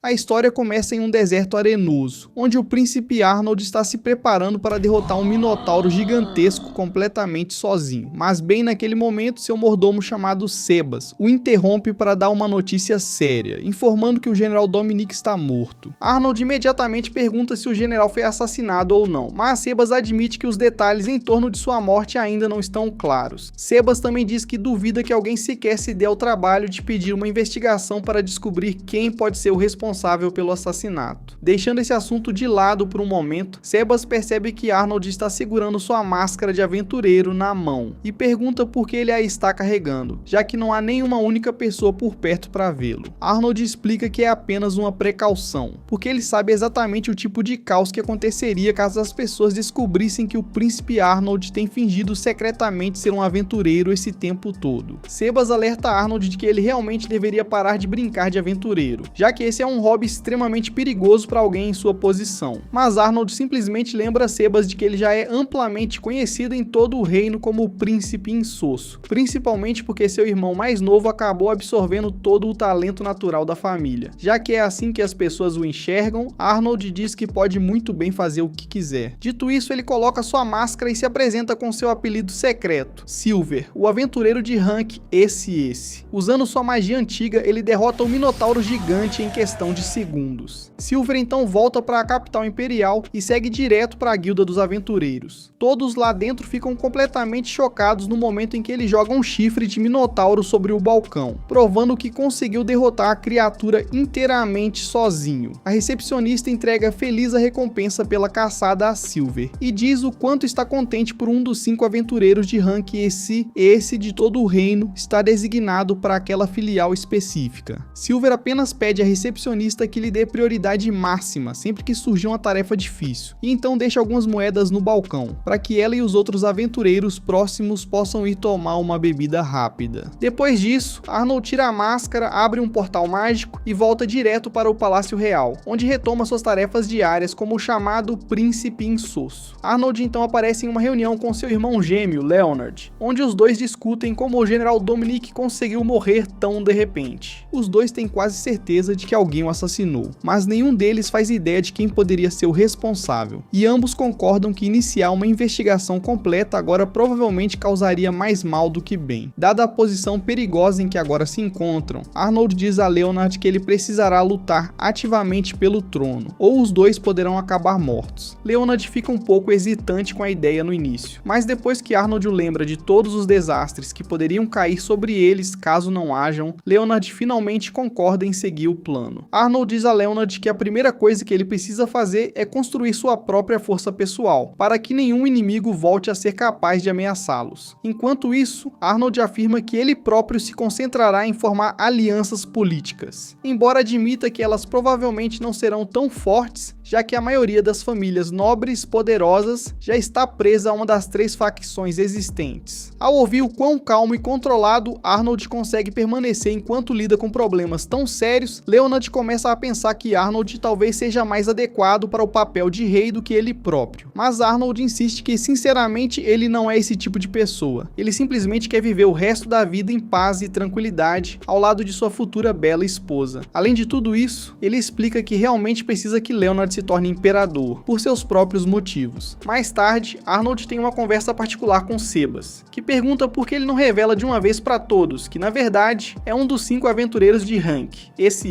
A história começa em um deserto arenoso, onde o príncipe Arnold está se preparando para derrotar um minotauro gigantesco completamente sozinho. Mas bem naquele momento, seu mordomo chamado Sebas o interrompe para dar uma notícia séria, informando que o general Dominique está morto. Arnold imediatamente pergunta se o general foi assassinado ou não, mas Sebas admite que os detalhes em torno de sua morte ainda não estão claros. Sebas também diz que duvida que alguém sequer se dê ao trabalho de pedir uma investigação para descobrir quem pode ser o responsável pelo assassinato. Deixando esse assunto de lado por um momento, Sebas percebe que Arnold está segurando sua máscara de aventureiro na mão e pergunta por que ele a está carregando, já que não há nenhuma única pessoa por perto para vê-lo. Arnold explica que é apenas uma precaução, porque ele sabe exatamente o tipo de caos que aconteceria caso as pessoas descobrissem que o príncipe Arnold tem fingido secretamente ser um aventureiro esse tempo todo. Sebas alerta Arnold de que ele realmente deveria parar de brincar de aventureiro, já que esse é um hobby extremamente perigoso para alguém em sua posição. Mas Arnold simplesmente lembra Sebas de que ele já é amplamente conhecido em todo o reino como o príncipe insosso, principalmente porque seu irmão mais novo acabou absorvendo todo o talento natural da família. Já que é assim que as pessoas o enxergam, Arnold diz que pode muito bem fazer o que quiser. Dito isso, ele coloca sua máscara e se apresenta com seu apelido secreto, Silver, o aventureiro de rank esse. Usando sua magia antiga, ele derrota o minotauro gigante em questão de segundos. Silver então volta para a capital imperial e segue direto para a guilda dos aventureiros. Todos lá dentro ficam completamente chocados no momento em que ele joga um chifre de minotauro sobre o balcão, provando que conseguiu derrotar a criatura inteiramente sozinho. A recepcionista entrega feliz a recompensa pela caçada a Silver e diz o quanto está contente por um dos 5 aventureiros de rank esse de todo o reino está designado para aquela filial específica. Silver apenas pede à recepcionista que lhe dê prioridade máxima sempre que surgir uma tarefa difícil, e então deixa algumas moedas no balcão, para que ela e os outros aventureiros próximos possam ir tomar uma bebida rápida. Depois disso, Arnold tira a máscara, abre um portal mágico e volta direto para o Palácio Real, onde retoma suas tarefas diárias como o chamado Príncipe Insosso. Arnold então aparece em uma reunião com seu irmão gêmeo, Leonard, onde os dois discutem como o general Dominique conseguiu morrer tão de repente. Os dois têm quase certeza de que alguém o assassinou, mas nenhum deles faz ideia de quem poderia ser o responsável, e ambos concordam que iniciar uma investigação completa agora provavelmente causaria mais mal do que bem. Dada a posição perigosa em que agora se encontram, Arnold diz a Leonard que ele precisará lutar ativamente pelo trono, ou os dois poderão acabar mortos. Leonard fica um pouco hesitante com a ideia no início, mas depois que Arnold o lembra de todos os desastres que poderiam cair sobre eles caso não hajam, Leonard finalmente concorda em seguir o plano. Arnold diz a Leonard que a primeira coisa que ele precisa fazer é construir sua própria força pessoal, para que nenhum inimigo volte a ser capaz de ameaçá-los. Enquanto isso, Arnold afirma que ele próprio se concentrará em formar alianças políticas, embora admita que elas provavelmente não serão tão fortes, já que a maioria das famílias nobres poderosas já está presa a uma das 3 facções existentes. Ao ouvir o quão calmo e controlado Arnold consegue permanecer enquanto lida com problemas tão sérios, Leonard começa a pensar que Arnold talvez seja mais adequado para o papel de rei do que ele próprio. Mas Arnold insiste que sinceramente ele não é esse tipo de pessoa. Ele simplesmente quer viver o resto da vida em paz e tranquilidade ao lado de sua futura bela esposa. Além de tudo isso, ele explica que realmente precisa que Leonard se torne imperador, por seus próprios motivos. Mais tarde, Arnold tem uma conversa particular com Sebas, que pergunta por que ele não revela de uma vez para todos que na verdade é um dos 5 aventureiros de rank, esse.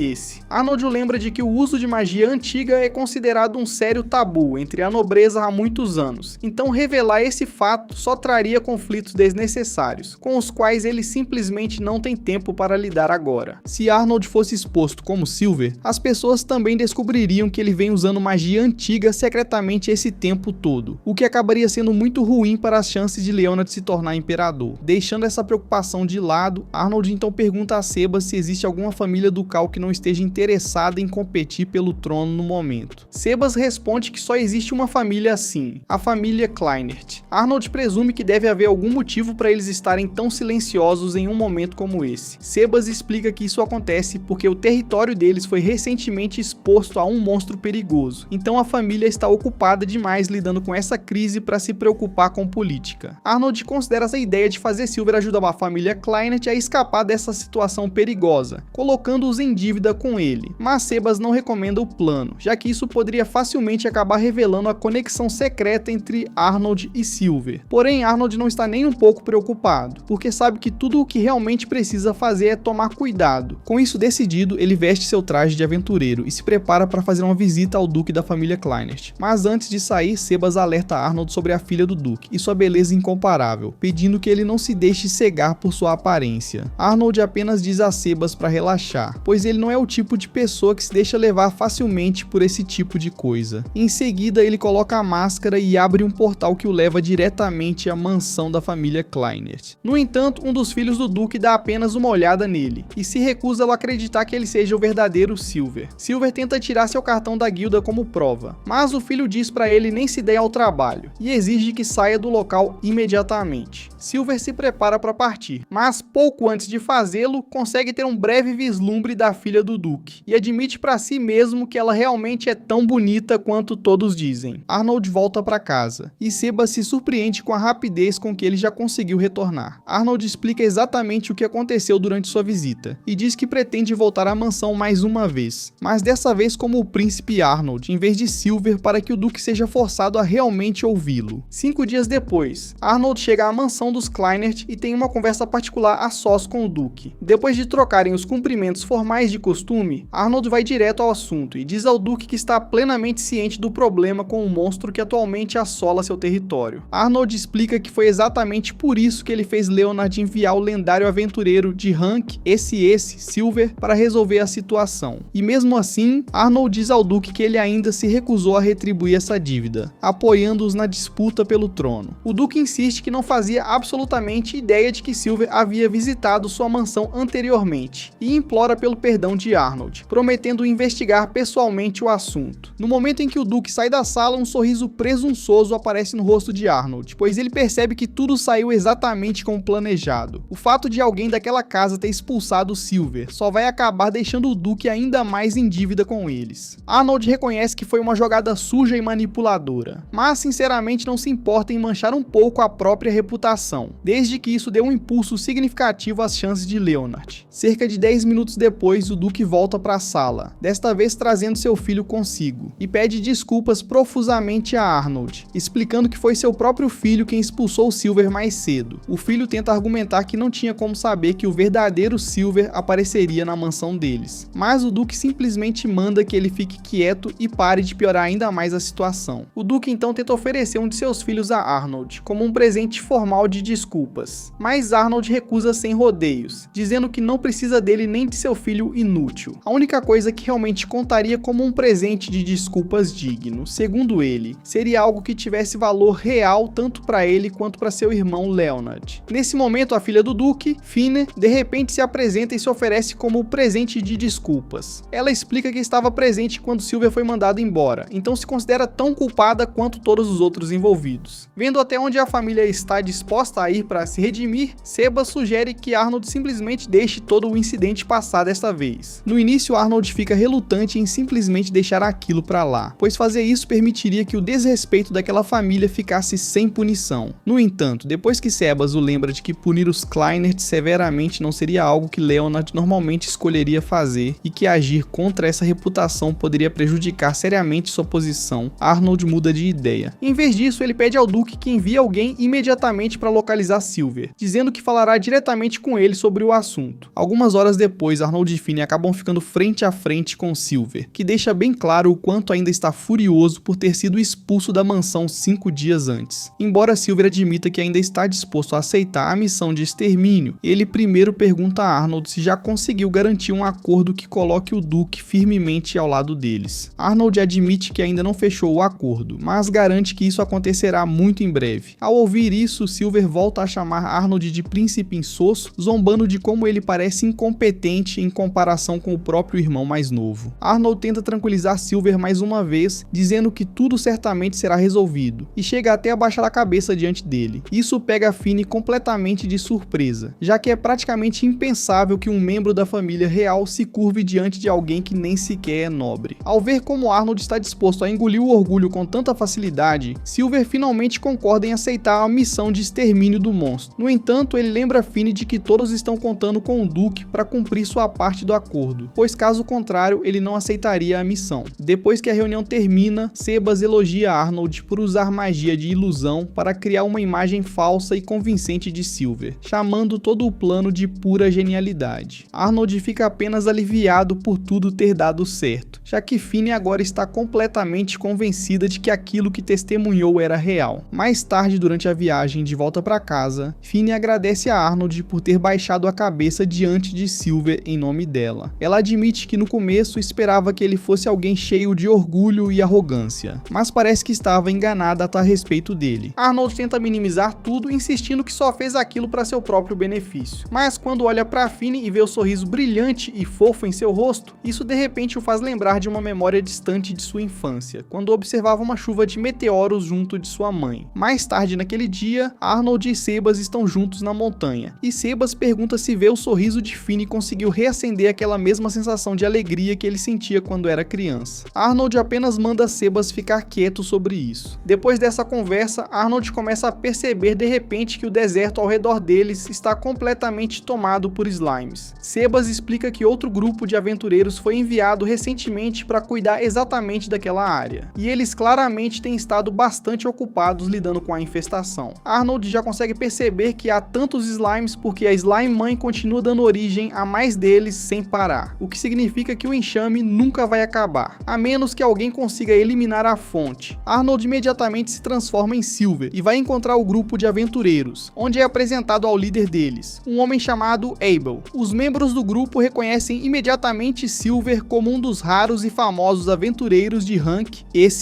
Arnold o lembra de que o uso de magia antiga é considerado um sério tabu entre a nobreza há muitos anos, então revelar esse fato só traria conflitos desnecessários, com os quais ele simplesmente não tem tempo para lidar agora. Se Arnold fosse exposto como Silver, as pessoas também descobririam que ele vem usando magia antiga secretamente esse tempo todo, o que acabaria sendo muito ruim para as chances de Leonard se tornar imperador. Deixando essa preocupação de lado, Arnold então pergunta a Sebas se existe alguma família ducal que não esteja interessada em competir pelo trono no momento. Sebas responde que só existe uma família assim, a família Kleinert. Arnold presume que deve haver algum motivo para eles estarem tão silenciosos em um momento como esse. Sebas explica que isso acontece porque o território deles foi recentemente exposto a um monstro perigoso, furioso, então a família está ocupada demais lidando com essa crise para se preocupar com política. Arnold considera essa ideia de fazer Silver ajudar a família Kleinert a escapar dessa situação perigosa, colocando-os em dívida com ele, mas Sebas não recomenda o plano, já que isso poderia facilmente acabar revelando a conexão secreta entre Arnold e Silver. Porém, Arnold não está nem um pouco preocupado, porque sabe que tudo o que realmente precisa fazer é tomar cuidado. Com isso decidido, ele veste seu traje de aventureiro e se prepara para fazer uma visita ao duque da família Kleinert. Mas antes de sair, Sebas alerta Arnold sobre a filha do duque e sua beleza incomparável, pedindo que ele não se deixe cegar por sua aparência. Arnold apenas diz a Sebas para relaxar, pois ele não é o tipo de pessoa que se deixa levar facilmente por esse tipo de coisa. Em seguida, ele coloca a máscara e abre um portal que o leva diretamente à mansão da família Kleinert. No entanto, um dos filhos do duque dá apenas uma olhada nele e se recusa a acreditar que ele seja o verdadeiro Silver. Silver tenta tirar seu cartão da guilda como prova, mas o filho diz para ele nem se der ao trabalho e exige que saia do local imediatamente. Silver se prepara para partir, mas pouco antes de fazê-lo, consegue ter um breve vislumbre da filha do duque e admite para si mesmo que ela realmente é tão bonita quanto todos dizem. Arnold volta para casa e Sebas se surpreende com a rapidez com que ele já conseguiu retornar. Arnold explica exatamente o que aconteceu durante sua visita e diz que pretende voltar à mansão mais uma vez, mas dessa vez como o príncipe Arnold, em vez de Silver, para que o duque seja forçado a realmente ouvi-lo. 5 dias depois, Arnold chega à mansão dos Kleinert e tem uma conversa particular a sós com o duque. Depois de trocarem os cumprimentos formais de costume, Arnold vai direto ao assunto e diz ao duque que está plenamente ciente do problema com o monstro que atualmente assola seu território. Arnold explica que foi exatamente por isso que ele fez Leonard enviar o lendário aventureiro de Hank, esse Silver, para resolver a situação. E mesmo assim, Arnold diz ao duque que ele ainda se recusou a retribuir essa dívida, apoiando-os na disputa pelo trono. O duque insiste que não fazia absolutamente ideia de que Silver havia visitado sua mansão anteriormente e implora pelo perdão de Arnold, prometendo investigar pessoalmente o assunto. No momento em que o duque sai da sala, um sorriso presunçoso aparece no rosto de Arnold, pois ele percebe que tudo saiu exatamente como planejado. O fato de alguém daquela casa ter expulsado Silver só vai acabar deixando o duque ainda mais em dívida com eles. Arnold reconhece que foi uma jogada suja e manipuladora, mas sinceramente não se importa em manchar um pouco a própria reputação, desde que isso dê um impulso significativo às chances de Leonard. Cerca de 10 minutos depois, o duque volta para a sala, desta vez trazendo seu filho consigo, e pede desculpas profusamente a Arnold, explicando que foi seu próprio filho quem expulsou Silver mais cedo. O filho tenta argumentar que não tinha como saber que o verdadeiro Silver apareceria na mansão deles, mas o duque simplesmente manda que ele fique quieto e pare de piorar ainda mais a situação. O duque então tenta oferecer um de seus filhos a Arnold, como um presente formal de desculpas, mas Arnold recusa sem rodeios, dizendo que não precisa dele nem de seu filho inútil. A única coisa que realmente contaria como um presente de desculpas digno, segundo ele, seria algo que tivesse valor real tanto para ele quanto para seu irmão Leonard. Nesse momento, a filha do duque, Fine, de repente se apresenta e se oferece como presente de desculpas. Ela explica que estava presente quando Silver foi mandado embora, então se considera tão culpada quanto todos os outros envolvidos. Vendo até onde a família está disposta a ir para se redimir, Sebas sugere que Arnold simplesmente deixe todo o incidente passar desta vez. No início, Arnold fica relutante em simplesmente deixar aquilo para lá, pois fazer isso permitiria que o desrespeito daquela família ficasse sem punição. No entanto, depois que Sebas o lembra de que punir os Kleinert severamente não seria algo que Leonard normalmente escolheria fazer e que agir contra essa reputação poderia prejudicar seriamente sua posição, Arnold muda de ideia. Em vez disso, ele pede ao duque que envie alguém imediatamente para localizar Silver, dizendo que falará diretamente com ele sobre o assunto. Algumas horas depois, Arnold e Fine acabam ficando frente a frente com Silver, que deixa bem claro o quanto ainda está furioso por ter sido expulso da mansão 5 dias antes. Embora Silver admita que ainda está disposto a aceitar a missão de extermínio, ele primeiro pergunta a Arnold se já conseguiu garantir um acordo que coloque o duque firmemente ao lado deles. Arnold admite que ainda não fechou o acordo, mas garante que isso acontecerá muito em breve. Ao ouvir isso, Silver volta a chamar Arnold de príncipe insosso, zombando de como ele parece incompetente em comparação com o próprio irmão mais novo. Arnold tenta tranquilizar Silver mais uma vez, dizendo que tudo certamente será resolvido, e chega até a baixar a cabeça diante dele. Isso pega Fine completamente de surpresa, já que é praticamente impensável que um membro da família real se curve diante de alguém que nem sequer é nobre. Ao ver como como Arnold está disposto a engolir o orgulho com tanta facilidade, Silver finalmente concorda em aceitar a missão de extermínio do monstro. No entanto, ele lembra Finney de que todos estão contando com o Duke para cumprir sua parte do acordo, pois caso contrário, ele não aceitaria a missão. Depois que a reunião termina, Sebas elogia Arnold por usar magia de ilusão para criar uma imagem falsa e convincente de Silver, chamando todo o plano de pura genialidade. Arnold fica apenas aliviado por tudo ter dado certo, já que Finney agora está completamente convencida de que aquilo que testemunhou era real. Mais tarde, durante a viagem de volta para casa, Finney agradece a Arnold por ter baixado a cabeça diante de Silver em nome dela. Ela admite que no começo esperava que ele fosse alguém cheio de orgulho e arrogância, mas parece que estava enganada a respeito dele. Arnold tenta minimizar tudo, insistindo que só fez aquilo para seu próprio benefício. Mas quando olha para Finney e vê o sorriso brilhante e fofo em seu rosto, isso de repente o faz lembrar de uma memória distante de sua infância, quando observava uma chuva de meteoros junto de sua mãe. Mais tarde naquele dia, Arnold e Sebas estão juntos na montanha, e Sebas pergunta se ver o sorriso de Finney conseguiu reacender aquela mesma sensação de alegria que ele sentia quando era criança. Arnold apenas manda Sebas ficar quieto sobre isso. Depois dessa conversa, Arnold começa a perceber de repente que o deserto ao redor deles está completamente tomado por slimes. Sebas explica que outro grupo de aventureiros foi enviado recentemente para cuidar exatamente daquela área, e eles claramente têm estado bastante ocupados lidando com a infestação. Arnold já consegue perceber que há tantos slimes porque a Slime Mãe continua dando origem a mais deles sem parar, o que significa que o enxame nunca vai acabar, a menos que alguém consiga eliminar a fonte. Arnold imediatamente se transforma em Silver e vai encontrar o grupo de aventureiros, onde é apresentado ao líder deles, um homem chamado Abel. Os membros do grupo reconhecem imediatamente Silver como um dos raros e famosos aventureiros de rank esse.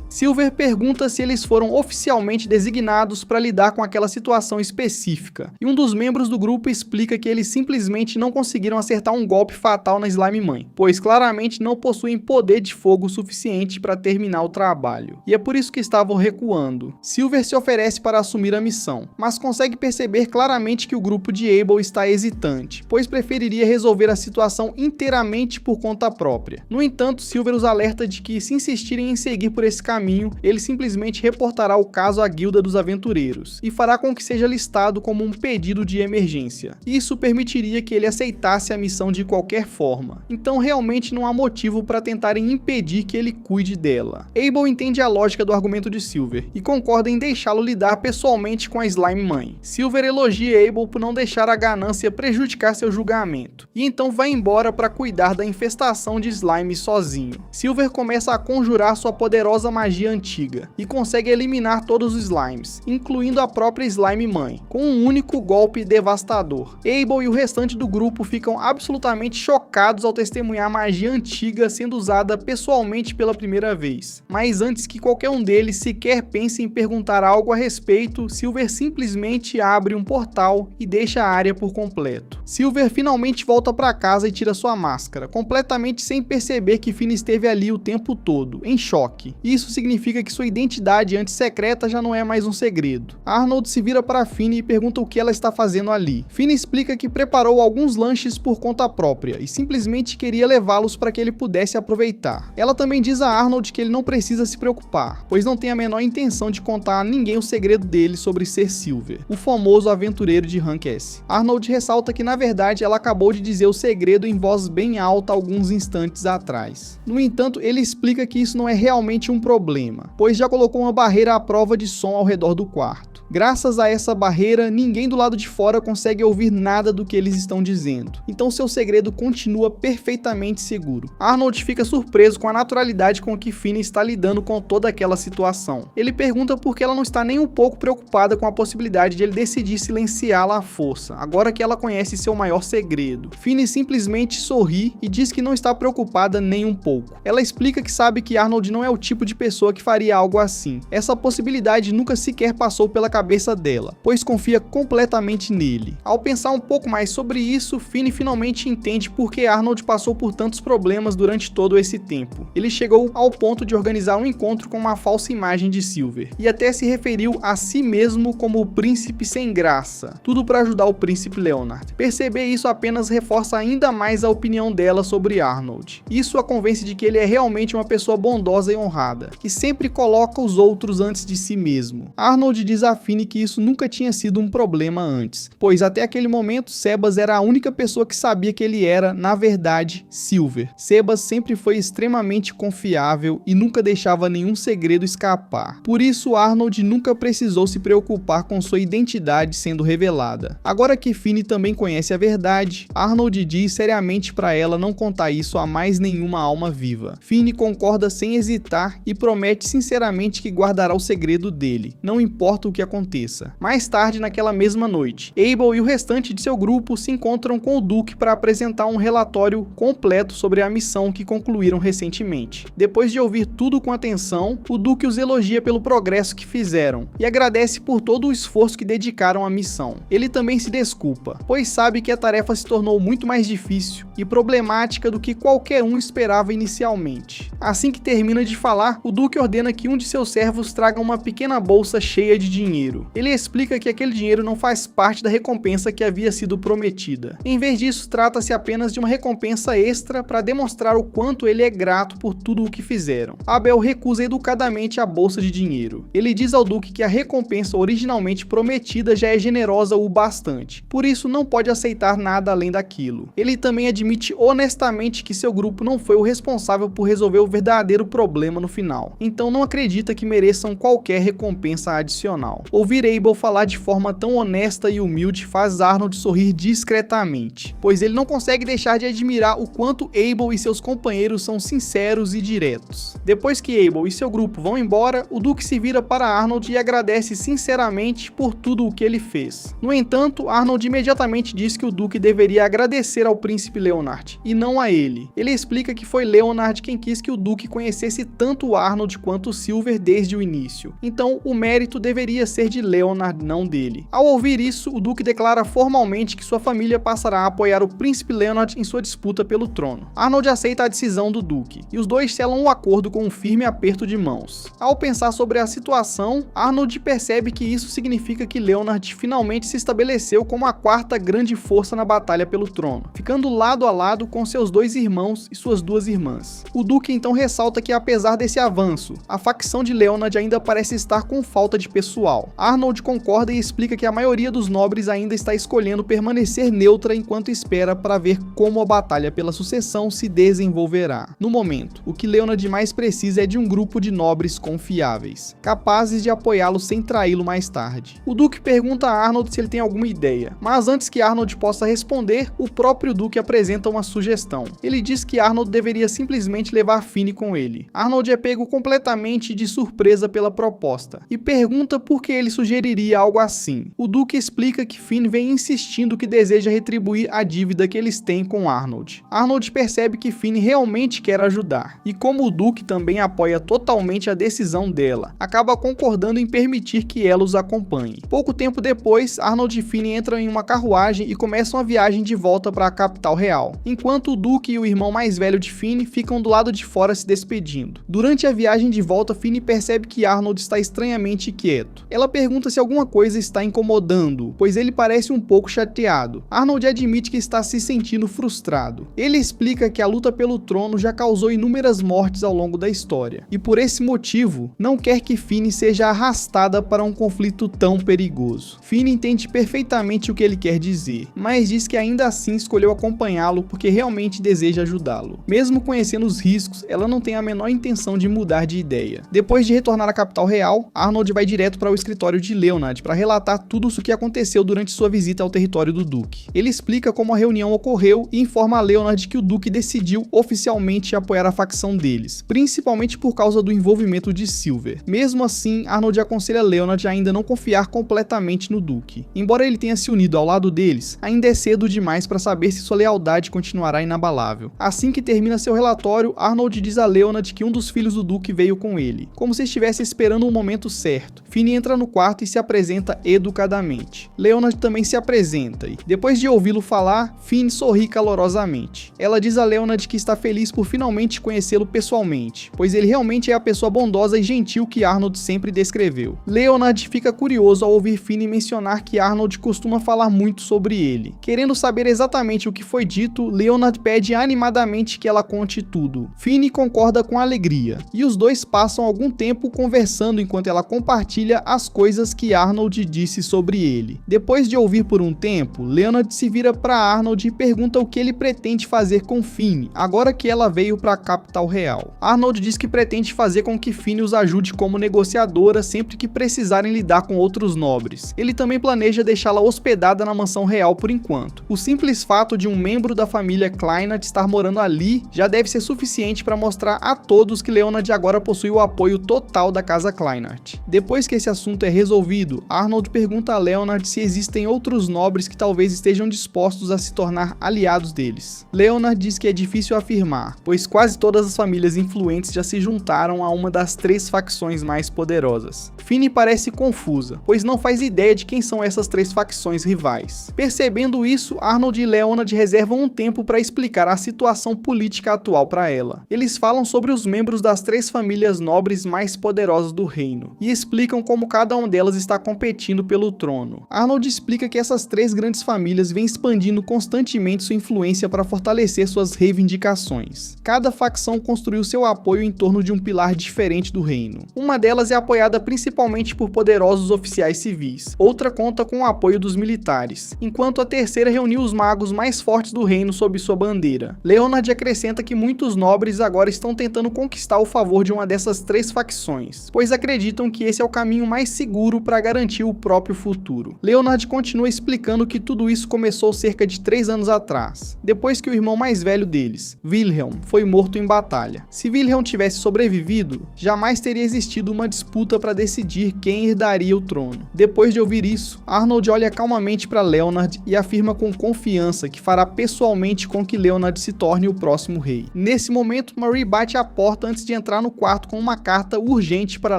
Silver pergunta se eles foram oficialmente designados para lidar com aquela situação específica, e um dos membros do grupo explica que eles simplesmente não conseguiram acertar um golpe fatal na Slime Mãe, pois claramente não possuem poder de fogo suficiente para terminar o trabalho, e é por isso que estavam recuando. Silver se oferece para assumir a missão, mas consegue perceber claramente que o grupo de Abel está hesitante, pois preferiria resolver a situação inteiramente por conta própria. No entanto, Silver os alerta de que se insistirem em seguir por esse caminho, ele simplesmente reportará o caso à Guilda dos Aventureiros, e fará com que seja listado como um pedido de emergência. Isso permitiria que ele aceitasse a missão de qualquer forma, então realmente não há motivo para tentarem impedir que ele cuide dela. Abel entende a lógica do argumento de Silver, e concorda em deixá-lo lidar pessoalmente com a Slime Mãe. Silver elogia Abel por não deixar a ganância prejudicar seu julgamento, e então vai embora para cuidar da infestação de slime sozinho. Silver começa a conjurar sua poderosa magia antiga, e consegue eliminar todos os slimes, incluindo a própria Slime Mãe, com um único golpe devastador. Abel e o restante do grupo ficam absolutamente chocados ao testemunhar a magia antiga sendo usada pessoalmente pela primeira vez. Mas antes que qualquer um deles sequer pense em perguntar algo a respeito, Silver simplesmente abre um portal e deixa a área por completo. Silver finalmente volta para casa e tira sua máscara, completamente sem perceber que Finney esteve ali o tempo todo, em choque. Isso significa que sua identidade antes secreta já não é mais um segredo. Arnold se vira para Finney e pergunta o que ela está fazendo ali. Finney explica que preparou alguns lanches por conta própria e simplesmente queria levá-los para que ele pudesse aproveitar. Ela também diz a Arnold que ele não precisa se preocupar, pois não tem a menor intenção de contar a ninguém o segredo dele sobre ser Silver, o famoso aventureiro de Rank S. Arnold ressalta que na verdade ela acabou de dizer o segredo em voz bem alta alguns instantes atrás. No entanto, ele explica que isso não é realmente um problema, pois já colocou uma barreira à prova de som ao redor do quarto. Graças a essa barreira, ninguém do lado de fora consegue ouvir nada do que eles estão dizendo, então seu segredo continua perfeitamente seguro. Arnold fica surpreso com a naturalidade com que Finney está lidando com toda aquela situação. Ele pergunta por que ela não está nem um pouco preocupada com a possibilidade de ele decidir silenciá-la à força, agora que ela conhece seu maior segredo. Finney simplesmente sorri e diz que não está preocupada nem um pouco. Ela explica que sabe que Arnold não é o tipo de pessoa que faria algo assim. Essa possibilidade nunca sequer passou pela cabeça dela, pois confia completamente nele. Ao pensar um pouco mais sobre isso, Finney finalmente entende por que Arnold passou por tantos problemas durante todo esse tempo. Ele chegou ao ponto de organizar um encontro com uma falsa imagem de Silver, e até se referiu a si mesmo como o príncipe sem graça, tudo para ajudar o príncipe Leonard. Perceber isso apenas reforça ainda mais a opinião dela sobre Arnold. Isso a convence de que ele é realmente uma pessoa bondosa e honrada, que sempre coloca os outros antes de si mesmo. Arnold diz a Finney que isso nunca tinha sido um problema antes, pois até aquele momento Sebas era a única pessoa que sabia que ele era, na verdade, Silver. Sebas sempre foi extremamente confiável e nunca deixava nenhum segredo escapar. Por isso Arnold nunca precisou se preocupar com sua identidade sendo revelada. Agora que Finney também conhece a verdade, Arnold diz seriamente para ela não contar isso a mais nenhuma alma viva. Finney concorda sem hesitar e promete sinceramente que guardará o segredo dele, não importa o que aconteça. Mais tarde, naquela mesma noite, Abel e o restante de seu grupo se encontram com o Duke para apresentar um relatório completo sobre a missão que concluíram recentemente. Depois de ouvir tudo com atenção, o Duke os elogia pelo progresso que fizeram e agradece por todo o esforço que dedicaram à missão. Ele também se desculpa, pois sabe que a tarefa se tornou muito mais difícil e problemática do que qualquer um esperava inicialmente. Assim que termina de falar, o Duke ordena que um de seus servos traga uma pequena bolsa cheia de dinheiro. Ele explica que aquele dinheiro não faz parte da recompensa que havia sido prometida. Em vez disso, trata-se apenas de uma recompensa extra para demonstrar o quanto ele é grato por tudo o que fizeram. Abel recusa educadamente a bolsa de dinheiro. Ele diz ao Duque que a recompensa originalmente prometida já é generosa o bastante, por isso não pode aceitar nada além daquilo. Ele também admite honestamente que seu grupo não foi o responsável por resolver o verdadeiro problema no final, então não acredita que mereçam qualquer recompensa adicional. Ouvir Abel falar de forma tão honesta e humilde faz Arnold sorrir discretamente, pois ele não consegue deixar de admirar o quanto Abel e seus companheiros são sinceros e diretos. Depois que Abel e seu grupo vão embora, o Duque se vira para Arnold e agradece sinceramente por tudo o que ele fez. No entanto, Arnold imediatamente diz que o Duque deveria agradecer ao príncipe Leonard, e não a ele. Ele explica que foi Leonard quem quis que o Duque conhecesse tanto Arnold quanto Silver desde o início, então o mérito deveria ser de Leonard, não dele. Ao ouvir isso, o Duque declara formalmente que sua família passará a apoiar o príncipe Leonard em sua disputa pelo trono. Arnold aceita a decisão do Duque, e os dois selam um acordo com um firme aperto de mãos. Ao pensar sobre a situação, Arnold percebe que isso significa que Leonard finalmente se estabeleceu como a quarta grande força na batalha pelo trono, ficando lado a lado com seus dois irmãos e suas duas irmãs. O Duque então ressalta que apesar desse avanço, a facção de Leonard ainda parece estar com falta de pessoal. Arnold concorda e explica que a maioria dos nobres ainda está escolhendo permanecer neutra enquanto espera para ver como a batalha pela sucessão se desenvolverá. No momento, o que Leonard mais precisa é de um grupo de nobres confiáveis, capazes de apoiá-lo sem traí-lo mais tarde. O Duque pergunta a Arnold se ele tem alguma ideia, mas antes que Arnold possa responder, o próprio Duque apresenta uma sugestão. Ele diz que Arnold deveria simplesmente levar Finney com ele. Arnold é pego completamente de surpresa pela proposta e pergunta por que ele sugeriria algo assim. O Duque explica que Finney vem insistindo que deseja retribuir a dívida que eles têm com Arnold. Arnold percebe que Finney realmente quer ajudar, e como o Duque também apoia totalmente a decisão dela, acaba concordando em permitir que ela os acompanhe. Pouco tempo depois, Arnold e Finney entram em uma carruagem e começam a viagem de volta para a capital real, enquanto o Duque e o irmão mais velho de Finney ficam do lado de fora se despedindo. Durante a viagem de volta, Finney percebe que Arnold está estranhamente quieto. Ela pergunta se alguma coisa está incomodando, pois ele parece um pouco chateado. Arnold admite que está se sentindo frustrado. Ele explica que a luta pelo trono já causou inúmeras mortes ao longo da história, e por esse motivo, não quer que Finney seja arrastada para um conflito tão perigoso. Finney entende perfeitamente o que ele quer dizer, mas diz que ainda assim escolheu acompanhá-lo porque realmente deseja ajudá-lo. Mesmo conhecendo os riscos, ela não tem a menor intenção de mudar de ideia. Depois de retornar à capital real, Arnold vai direto para o escritório de Leonard para relatar tudo o que aconteceu durante sua visita ao território do Duque. Ele explica como a reunião ocorreu e informa a Leonard que o Duque decidiu oficialmente apoiar a facção deles, principalmente por causa do envolvimento de Silver. Mesmo assim, Arnold aconselha Leonard a ainda não confiar completamente no Duque. Embora ele tenha se unido ao lado deles, ainda é cedo demais para saber se sua lealdade continuará inabalável. Assim que termina seu relatório, Arnold diz a Leonard que um dos filhos do Duque veio com ele, como se estivesse esperando o momento certo. Finney entra no quarto e se apresenta educadamente. Leonard também se apresenta e, depois de ouvi-lo falar, Finn sorri calorosamente. Ela diz a Leonard que está feliz por finalmente conhecê-lo pessoalmente, pois ele realmente é a pessoa bondosa e gentil que Arnold sempre descreveu. Leonard fica curioso ao ouvir Finn mencionar que Arnold costuma falar muito sobre ele. Querendo saber exatamente o que foi dito, Leonard pede animadamente que ela conte tudo. Finn concorda com alegria, e os dois passam algum tempo conversando enquanto ela compartilha as coisas que Arnold disse sobre ele. Depois de ouvir por um tempo, Leonard se vira para Arnold e pergunta o que ele pretende fazer com Finn, agora que ela veio para a capital real. Arnold diz que pretende fazer com que Finn os ajude como negociadora sempre que precisarem lidar com outros nobres. Ele também planeja deixá-la hospedada na mansão real por enquanto. O simples fato de um membro da família Kleinert estar morando ali já deve ser suficiente para mostrar a todos que Leonard agora possui o apoio total da casa Kleinert. Depois que esse assunto é resolvido, Arnold pergunta a Leonard se existem outros nobres que talvez estejam dispostos a se tornar aliados deles. Leonard diz que é difícil afirmar, pois quase todas as famílias influentes já se juntaram a uma das 3 facções mais poderosas. Finn parece confusa, pois não faz ideia de quem são essas 3 facções rivais. Percebendo isso, Arnold e Leonard reservam um tempo para explicar a situação política atual para ela. Eles falam sobre os membros das 3 famílias nobres mais poderosas do reino, e explicam como cada uma delas está competindo pelo trono. Arnold explica que essas 3 grandes famílias vêm expandindo constantemente sua influência para fortalecer suas reivindicações. Cada facção construiu seu apoio em torno de um pilar diferente do reino. Uma delas é apoiada principalmente por poderosos oficiais civis, outra conta com o apoio dos militares, enquanto a terceira reuniu os magos mais fortes do reino sob sua bandeira. Leonard acrescenta que muitos nobres agora estão tentando conquistar o favor de uma dessas 3 facções, pois acreditam que esse é o caminho mais seguro para garantir o próprio futuro. Leonard continua explicando que tudo isso começou cerca de 3 anos atrás, depois que o irmão mais velho deles, Wilhelm, foi morto em batalha. Se Wilhelm tivesse sobrevivido, jamais teria existido uma disputa para decidir quem herdaria o trono. Depois de ouvir isso, Arnold olha calmamente para Leonard e afirma com confiança que fará pessoalmente com que Leonard se torne o próximo rei. Nesse momento, Marie bate à porta antes de entrar no quarto com uma carta urgente para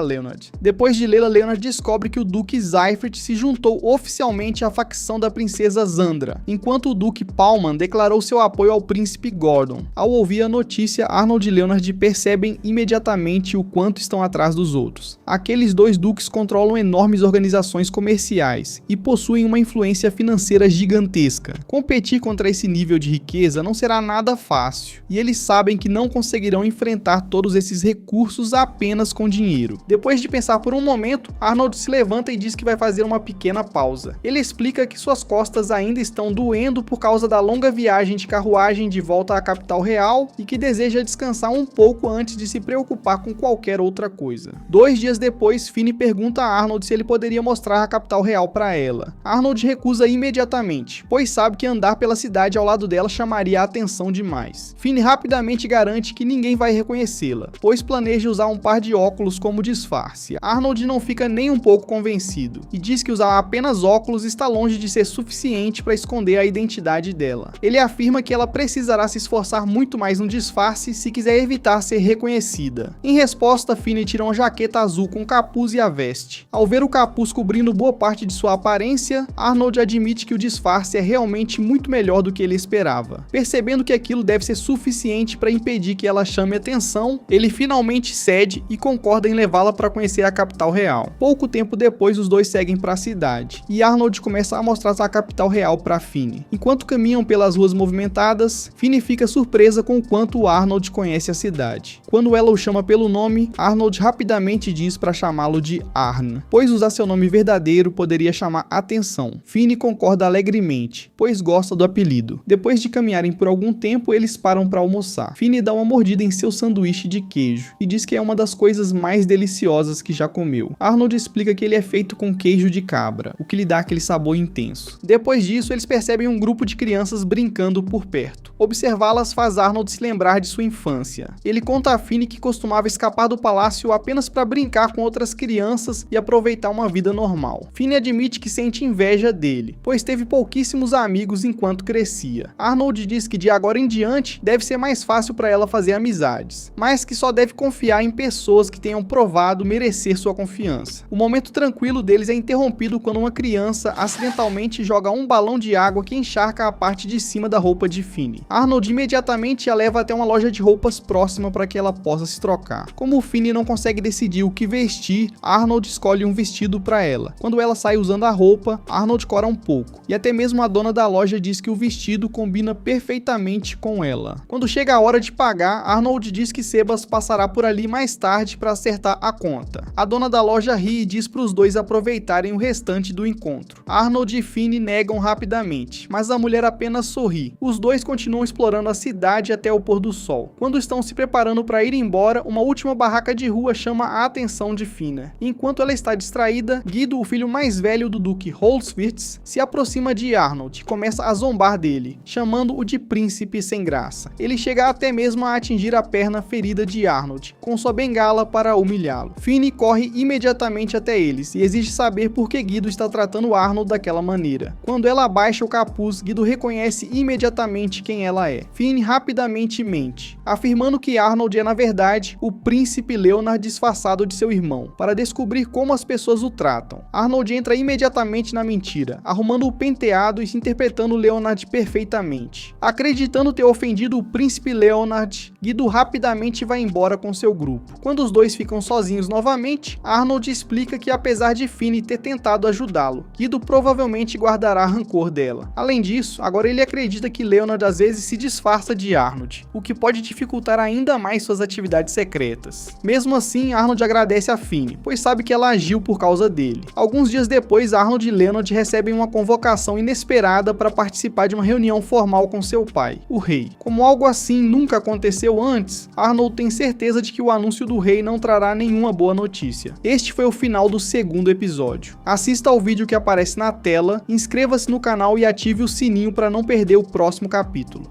Leonard. Depois de lê-la, Leonard descobre que o Duque Seifert se juntou oficialmente à facção da princesa Zandra, enquanto o Duque Paulman declarou seu apoio ao príncipe Gordon. Ao ouvir a notícia, Arnold e Leonard percebem imediatamente o quanto estão atrás dos outros. Aqueles 2 duques controlam enormes organizações comerciais e possuem uma influência financeira gigantesca. Competir contra esse nível de riqueza não será nada fácil, e eles sabem que não conseguirão enfrentar todos esses recursos apenas com dinheiro. Depois de pensar por um momento, Arnold se levanta e diz que vai fazer uma pequena pausa. Ele explica que suas costas ainda estão doendo por causa da longa viagem de carruagem de volta à capital real e que deseja descansar um pouco antes de se preocupar com qualquer outra coisa. 2 dias depois, Finn pergunta a Arnold se ele poderia mostrar a capital real para ela. Arnold recusa imediatamente, pois sabe que andar pela cidade ao lado dela chamaria a atenção demais. Finn rapidamente garante que ninguém vai reconhecê-la, pois planeja usar um par de óculos como disfarce. Arnold não fica nem um pouco convencido, e diz que usar apenas óculos está longe de ser suficiente para esconder a identidade dela. Ele afirma que ela precisará se esforçar muito mais no disfarce se quiser evitar ser reconhecida. Em resposta, Finn tira uma jaqueta azul com capuz e a veste. Ao ver o capuz cobrindo boa parte de sua aparência, Arnold admite que o disfarce é realmente muito melhor do que ele esperava. Percebendo que aquilo deve ser suficiente para impedir que ela chame atenção, ele finalmente cede e concorda em levá-la para conhecer a capital real. Pouco tempo depois, os dois seguem para a cidade, e Arnold começa a mostrar a capital real para Finn. Enquanto caminham pelas ruas movimentadas, Finn fica surpresa com o quanto Arnold conhece a cidade. Quando ela o chama pelo nome, Arnold rapidamente diz para chamá-lo de Arn, pois usar seu nome verdadeiro poderia chamar atenção. Finn concorda alegremente, pois gosta do apelido. Depois de caminharem por algum tempo, eles param para almoçar. Finn dá uma mordida em seu sanduíche de queijo e diz que é uma das coisas mais deliciosas que já comeu. Arnold explica que ele é feito com queijo de cabra, o que lhe dá aquele sabor intenso. Depois disso, eles percebem um grupo de crianças brincando por perto. Observá-las faz Arnold se lembrar de sua infância. Ele conta a Finn que costumava escapar do palácio apenas para brincar com outras crianças e aproveitar uma vida normal. Finn admite que sente inveja dele, pois teve pouquíssimos amigos enquanto crescia. Arnold diz que de agora em diante deve ser mais fácil para ela fazer amizades, mas que só deve confiar em pessoas que tenham provado merecer sua confiança. O momento tranquilo deles é interrompido quando uma criança acidentalmente joga um balão de água que encharca a parte de cima da roupa de Finney. Arnold imediatamente a leva até uma loja de roupas próxima para que ela possa se trocar. Como Finney não consegue decidir o que vestir, Arnold escolhe um vestido para ela. Quando ela sai usando a roupa, Arnold cora um pouco, e até mesmo a dona da loja diz que o vestido combina perfeitamente com ela. Quando chega a hora de pagar, Arnold diz que Sebas passará por ali mais tarde para acertar a conta. A dona da loja ri e diz para os dois aproveitarem o restante do encontro. Arnold e Finney negam rapidamente, mas a mulher apenas sorri. Os dois continuam explorando a cidade até o pôr do sol. Quando estão se preparando para ir embora, uma última barraca de rua chama a atenção de Finney. Enquanto ela está distraída, Guido, o filho mais velho do Duque Holswirth, se aproxima de Arnold e começa a zombar dele, chamando-o de príncipe sem graça. Ele chega até mesmo a atingir a perna ferida de Arnold, com sua bengala para humilhá-lo. Finney corre imediatamente até eles e exige saber por que Guido está tratando Arnold daquela maneira. Quando ela abaixa o capuz, Guido reconhece imediatamente quem ela é. Finney rapidamente mente, afirmando que Arnold é na verdade o príncipe Leonard disfarçado de seu irmão, para descobrir como as pessoas o tratam. Arnold entra imediatamente na mentira, arrumando o penteado e se interpretando Leonard perfeitamente. Acreditando ter ofendido o príncipe Leonard, Guido rapidamente vai embora com seu grupo. Quando os dois ficam sozinhos novamente, Arnold explica que apesar de Finney ter tentado ajudá-lo, Guido provavelmente guardará rancor dela. Além disso, agora ele acredita que Leonard às vezes se disfarça de Arnold, o que pode dificultar ainda mais suas atividades secretas. Mesmo assim, Arnold agradece a Finney, pois sabe que ela agiu por causa dele. Alguns dias depois, Arnold e Leonard recebem uma convocação inesperada para participar de uma reunião formal com seu pai, o rei. Como algo assim nunca aconteceu antes, Arnold tem certeza de que o anúncio do rei não trará nenhuma boa notícia. Este foi o final do segundo episódio. Assista ao vídeo que aparece na tela, inscreva-se no canal e ative o sininho para não perder o próximo capítulo.